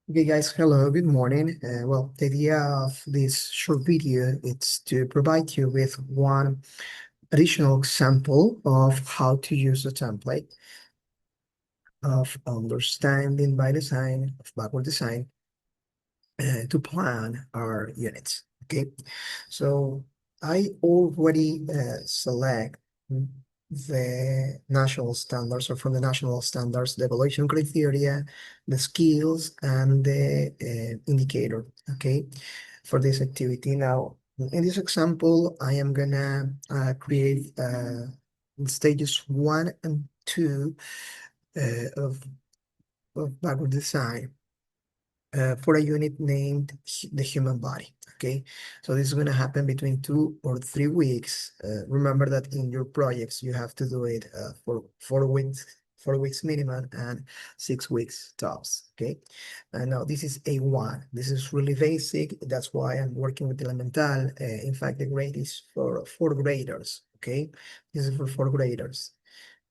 Okay, guys, hello, good morning. Well, the idea of this short video is to provide you with one additional example of how to use a template of understanding by design, of backward design, to plan our units. Okay, so I already select the national standards, or from the national standards, the evaluation criteria, the skills, and the indicator. Okay, for this activity. Now, in this example, I am gonna create stages 1 and 2 of backward design for a unit named the human body. Okay, so this is going to happen between 2 or 3 weeks. Remember that in your projects you have to do it for 4 weeks, 4 weeks minimum, and 6 weeks tops. Okay, and now this is A1. This is really basic. That's why I'm working with Elemental. In fact, the grade is for 4th graders. Okay, this is for 4th graders.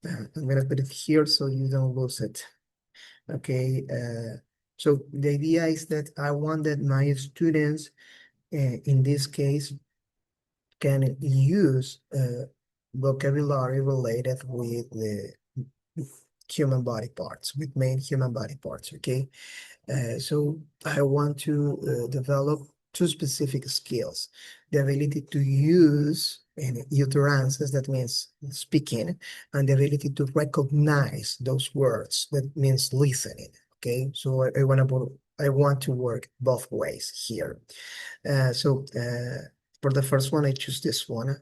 I'm gonna put it here so you don't lose it. Okay, so the idea is that I want that my students, in this case, can use vocabulary related with the human body parts, with main human body parts. Okay, so I want to develop two specific skills: the ability to use and utterances, that means speaking, and the ability to recognize those words, that means listening. Okay, so I want to work both ways here. For the first one, I choose this one.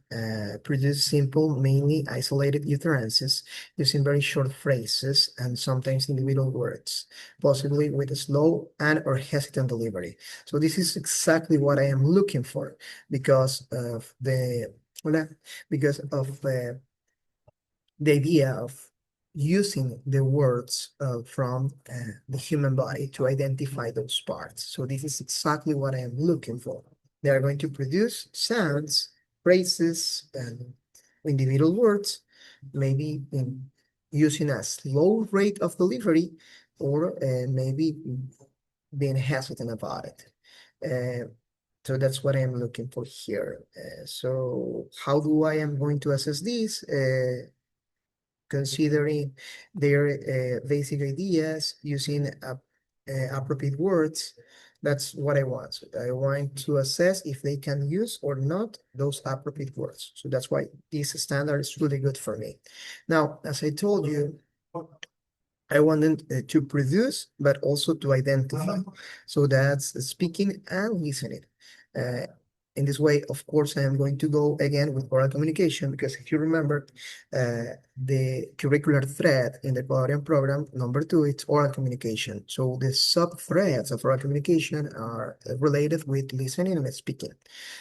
Produce simple, mainly isolated utterances using very short phrases and sometimes individual words, possibly with a slow and or hesitant delivery. So this is exactly what I am looking for because of hola, because of the idea of using the words from the human body to identify those parts. So this is exactly what I am looking for. They are going to produce sounds, phrases, and individual words, maybe using a slow rate of delivery, or maybe being hesitant about it. Uh, so that's what I'm looking for here. So how do I am going to assess this? Considering their basic ideas, using appropriate words. That's what I want. So I want to assess if they can use or not those appropriate words. So that's why this standard is really good for me. Now, as I told you, I want them to produce, but also to identify. So that's speaking and listening. Uh, in this way, of course, I am going to go again with oral communication because if you remember, the curricular thread in the Colorian program, number 2, it's oral communication. So the sub-threads of oral communication are related with listening and speaking.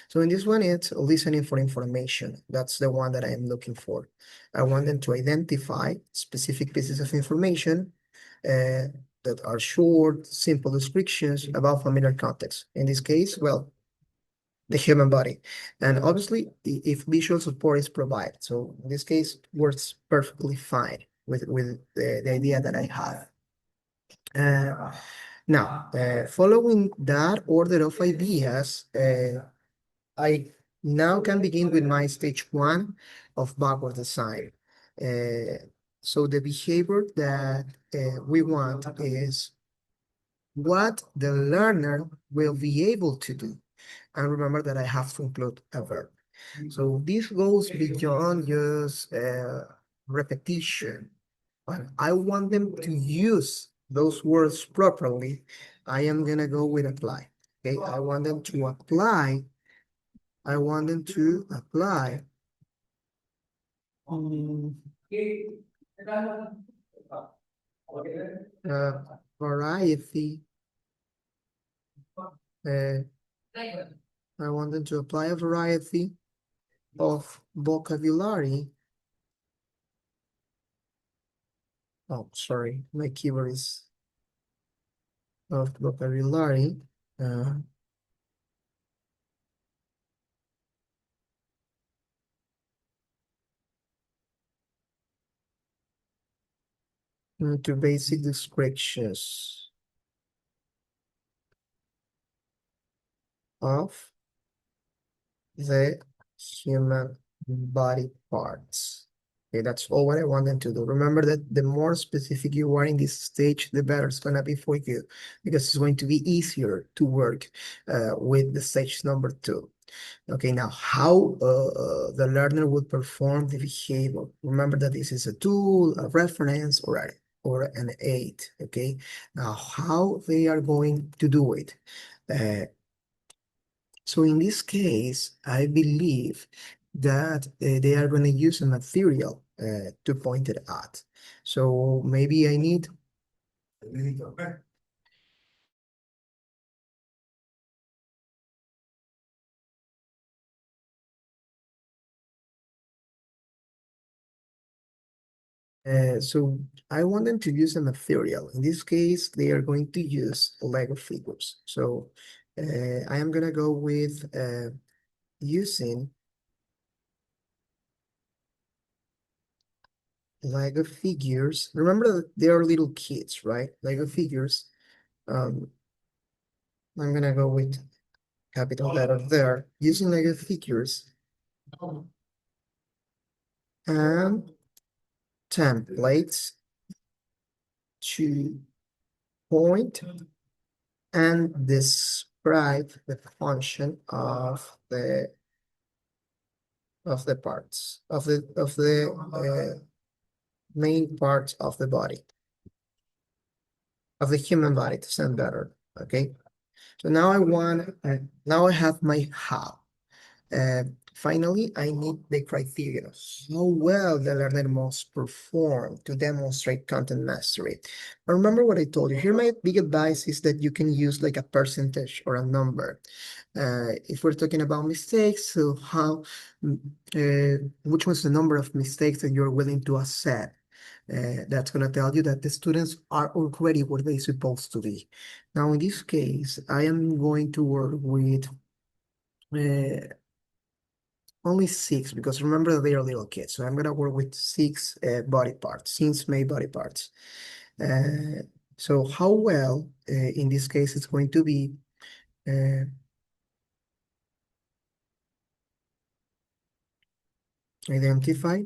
So in this one, it's listening for information. That's the one that I am looking for. I want them to identify specific pieces of information uh, that are short, simple descriptions about familiar context. In this case, well, the human body. And obviously, if visual support is provided. So in this case, works perfectly fine with the idea that I have. Uh, Now, following that order of ideas, I now can begin with my stage 1 of backward design. Uh, so the behavior that we want is what the learner will be able to do. And remember that I have to include a verb. So this goes beyond just repetition. But I want them to use those words properly. I am gonna go with apply. Okay, I want them to apply. I want them to apply um, variety. Uh, I want them to apply a variety of vocabulary. Oh, sorry, my keyboard is of vocabulary. Uh, to basic descriptions. of the human body parts. Okay, that's all what I want them to do. Remember that the more specific you are in this stage, the better it's gonna be for you, because it's going to be easier to work with the stage number two. Okay, now how the learner would perform the behavior. Remember that this is a tool, a reference, or an aid. Okay, now how they are going to do it. Uh, so in this case, I believe that they are going to use a material to point it at. So maybe I need. So I want them to use a material. In this case, they are going to use Lego figures. So I am gonna go with using Lego figures. Remember that they are little kids, right? Lego figures. Um, I'm gonna go with capital letter there. Using Lego figures and templates to point and describe the function of the parts of the main parts of the body of the human body to sound better. Okay, so now I have my how. Uh, Finally, I need the criteria. How well the learner must perform to demonstrate content mastery. Remember what I told you. Here, my big advice is that you can use like a percentage or a number. If we're talking about mistakes, so which was the number of mistakes that you're willing to accept? That's going to tell you that the students are already where they're supposed to be. Now, in this case, I am going to work with uh, only six, because remember that they are little kids. So I'm gonna work with six body parts, six main body parts. Uh, so how well, in this case, it's going to be uh, identify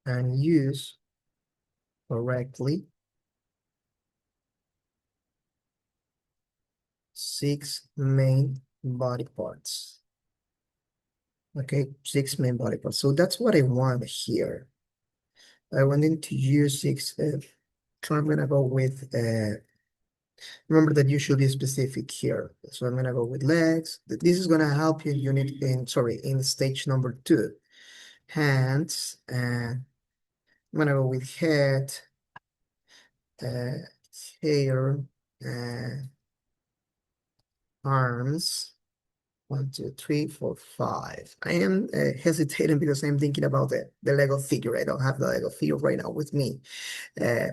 and use correctly six main body parts. Okay, six main body parts. So that's what I want here. I wanted to use six. So I'm gonna go with remember that you should be specific here. So I'm gonna go with legs. This is gonna help you in in stage number two. Hands, and I'm gonna go with head, uh, hair, uh, arms. One, two, three, four, five. I am hesitating because I'm thinking about the Lego figure. I don't have the Lego figure right now with me.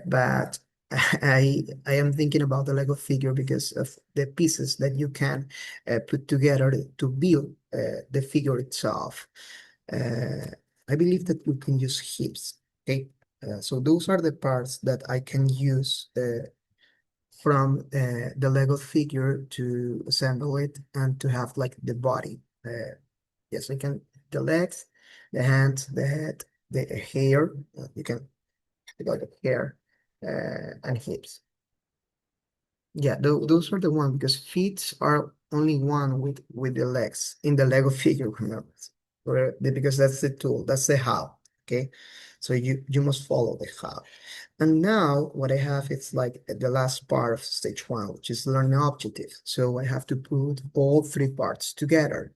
But I am thinking about the Lego figure because of the pieces that you can put together to build the figure itself. Uh, I believe that you can use hips. Okay, so those are the parts that I can use from the Lego figure to assemble it and to have like the body. Yes, I can the legs, the hands, the head, the hair. You can like the hair and hips. Yeah, those are the one because feet are only one with the legs in the Lego figure, remember? Because that's the tool, that's the how. Okay, so you must follow the how. And now what I have is like the last part of stage one, which is learning objective. So I have to put all three parts together.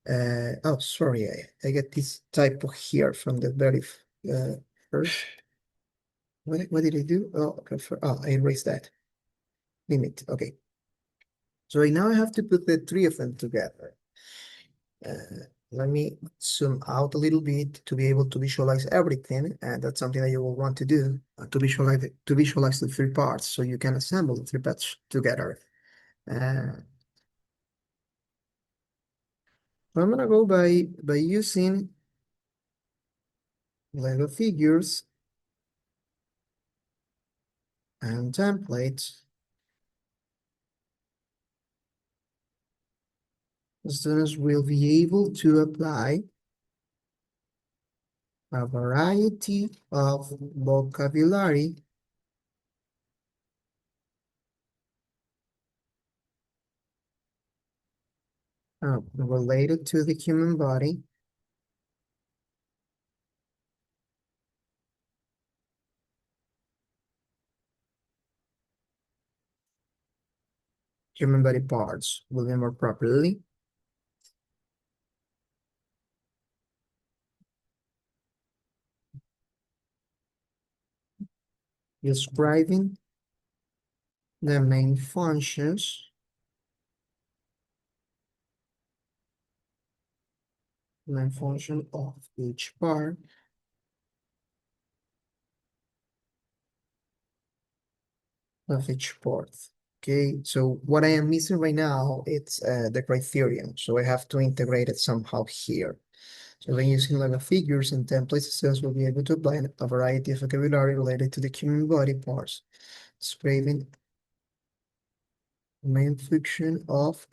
Oh, sorry, I get this typo here from the very first. What did I do? Oh, okay, I erased that. Limit. Okay. So now I have to put the three of them together. Let me zoom out a little bit to be able to visualize everything, and that's something that you will want to do to visualize the three parts, so you can assemble the three parts together. Uh, I'm gonna go by using Lego figures and templates the students will be able to apply a variety of vocabulary related to the human body, parts will be more properly, describing the main function of each part of each part. Okay, so what I am missing right now, it's the criterion. So I have to integrate it somehow here. So when using Lego figures and templates, students will be able to apply a variety of vocabulary related to the human body parts, describing the main function of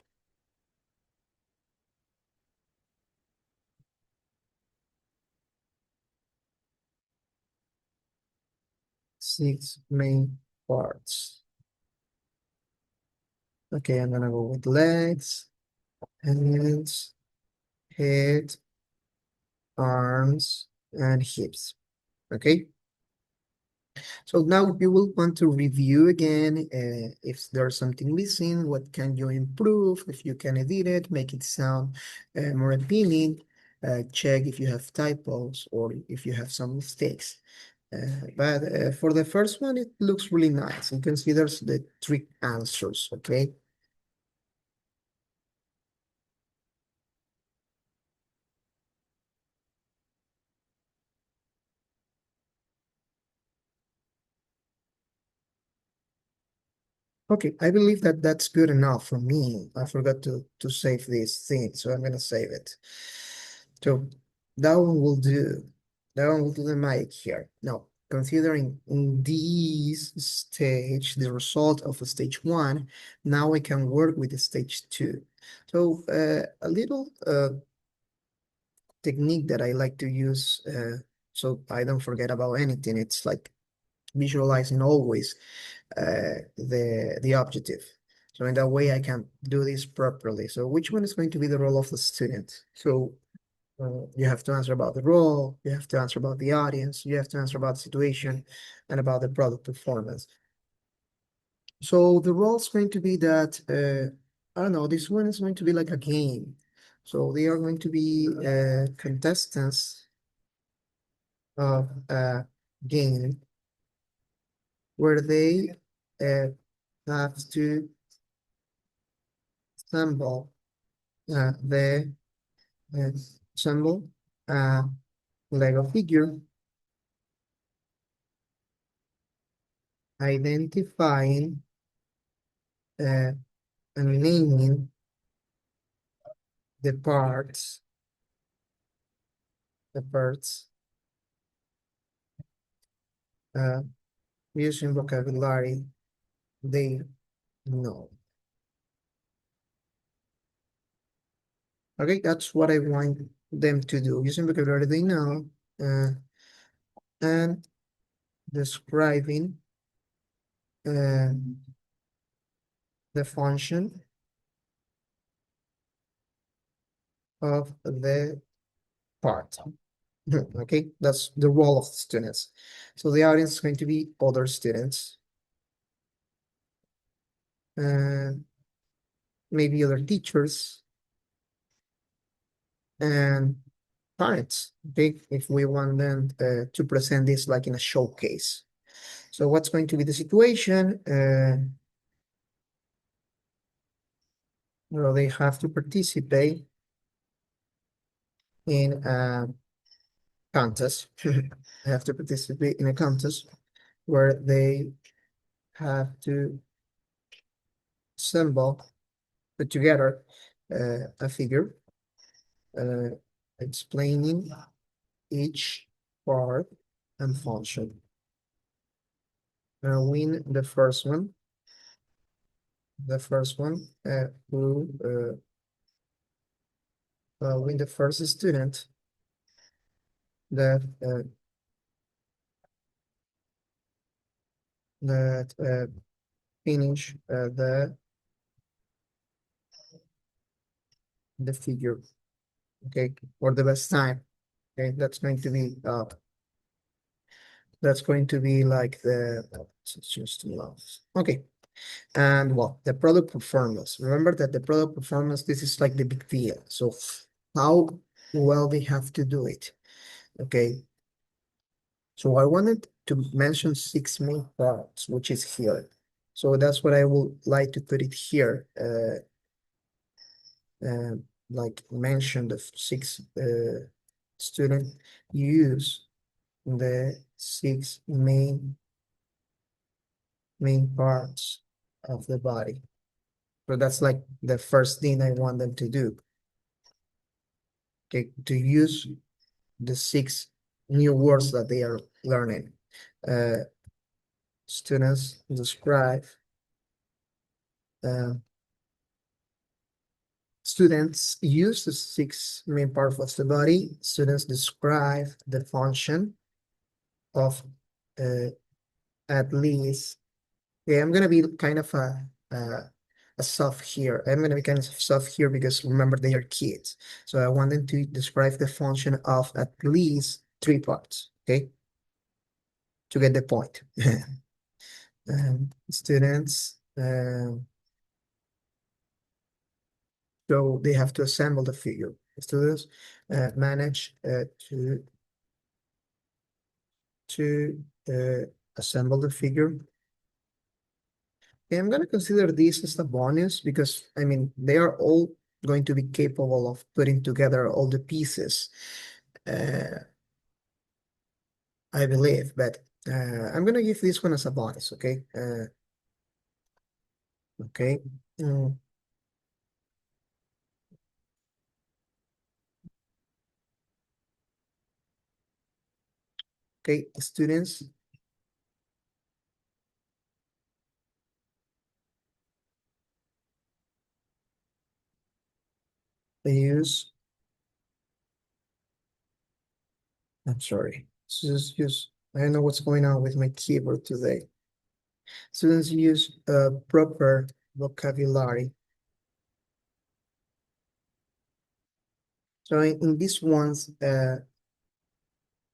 six main parts. Okay, I'm gonna go with legs, hands, head, arms, and hips. Okay. So now you will want to review again if there's something missing, what can you improve, if you can edit it, make it sound more appealing, check if you have typos or if you have some mistakes. But for the first one, it looks really nice and considers the trick answers, okay? Okay, I believe that that's good enough for me. I forgot to save this thing, so I'm gonna save it. So that one will do. That one will do the mic here. Now, considering in this stage, the result of a stage one, now I can work with the stage two. So a little technique that I like to use so I don't forget about anything. It's like visualizing always the objective. So in that way, I can do this properly. So which one is going to be the role of the student? So you have to answer about the role, you have to answer about the audience, you have to answer about the situation, and about the product performance. So the role is going to be that, I don't know, this one is going to be like a game. So they are going to be contestants of a game where they uh, have to assemble the uh, assemble a Lego figure, identifying and naming the parts, the parts, uh, using vocabulary they know. Okay, that's what I want them to do, using vocabulary they know, uh, and describing uh, the function of the part. Okay, that's the role of the students. So the audience is going to be other students, and maybe other teachers and parents, okay, if we want them to present this like in a showcase. So what's going to be the situation? Well, they have to participate in a contest. They have to participate in a contest where they have to assemble, put together a figure uh, explaining each part and function. Win the first one who with the first student that finish the figure, okay, or the best time. Okay, that's going to be like the it's just lost. Okay, and well, the product performance. Remember that the product performance, this is like the big deal. So how well they have to do it. Okay, so I wanted to mention six main parts, which is here. So that's what I would like to put it here. Uh, like mention the six student use the six main parts of the body. So that's like the first thing I want them to do. Okay, to use the six new words that they are learning. Uh, Students describe uh, students use the six main parts of the body. Students describe the function of uh, at least. Yeah, I'm gonna be kind of a soft here. I'm gonna be kind of soft here because remember they are kids. So I want them to describe the function of at least three parts. Okay, to get the point. Students. So they have to assemble the figure. Students manage to assemble the figure. Okay, I'm going to consider this as a bonus because, I mean, they are all going to be capable of putting together all the pieces, uh, I believe, but I'm going to give this one as a bonus, okay? Okay. Mm, okay, students, they use, I'm sorry, I don't know what's going on with my keyboard today. Students use proper vocabulary. So in this one's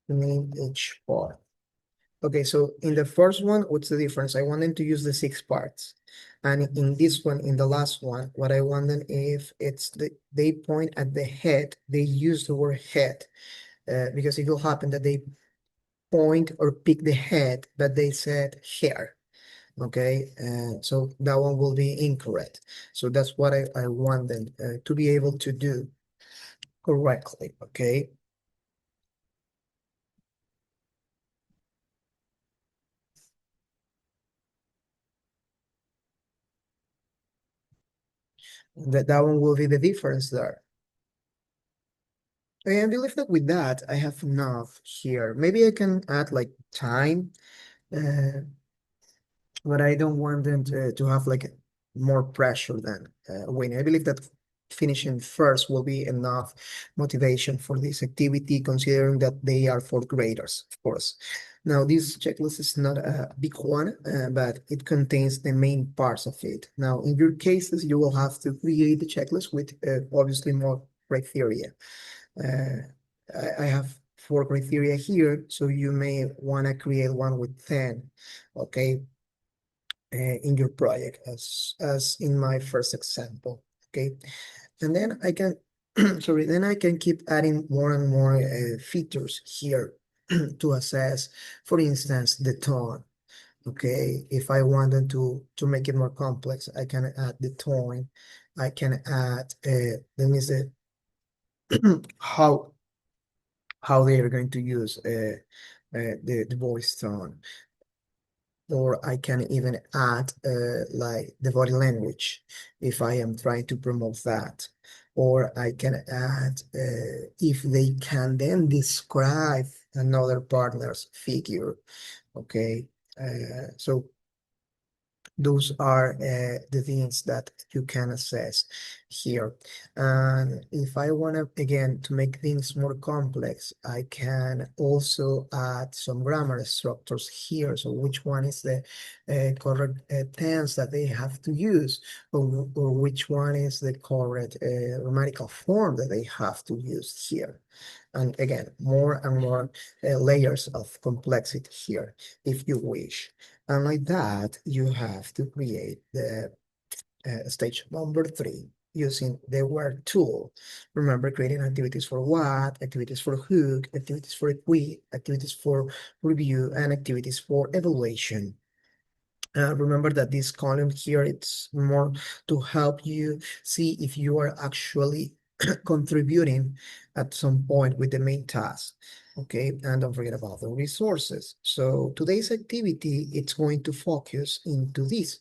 name each part. Okay, so in the first one, what's the difference? I want them to use the six parts. And in this one, in the last one, what I want them if they point at the head, they use the word head because it will happen that they point or pick the head, but they said hair. Okay, so that one will be incorrect. So that's what I want them to be able to do correctly. Okay, that one will be the difference there. And I believe that with that, I have enough here. Maybe I can add like time, uh, but I don't want them to have like more pressure than winning. I believe that finishing first will be enough motivation for this activity, considering that they are fourth graders, of course. Now, this checklist is not a big one, but it contains the main parts of it. Now, in your cases, you will have to create the checklist with obviously more criteria. I have four criteria here, so you may want to create one with 10, okay, in your project as in my first example, okay? And then I can, sorry, then I can keep adding more and more features here to assess, for instance, the tone, okay? If I wanted to make it more complex, I can add the tone. I can add, let me say, how they are going to use the voice tone. Or I can even add like the body language if I am trying to promote that. Or I can add if they can then describe another partner's figure. Okay. So those are the things that you can assess here. And if I want to, again, to make things more complex, I can also add some grammar structures here. So which one is the correct tense that they have to use, or which one is the correct grammatical form that they have to use here. And again, more and more layers of complexity here, if you wish. And like that, you have to create the stage number 3 using the word tool. Remember, creating activities for what, activities for who, activities for we, activities for review, and activities for evaluation. Remember that this column here, it's more to help you see if you are actually contributing at some point with the main task. Okay, and don't forget about the resources. So today's activity, it's going to focus into this,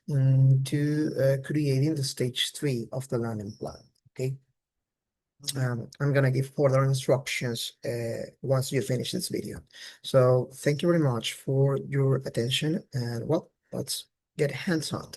into creating the stage 3 of the learning plan. Okay. I'm gonna give further instructions once you finish this video. So thank you very much for your attention, and well, let's get hands-on.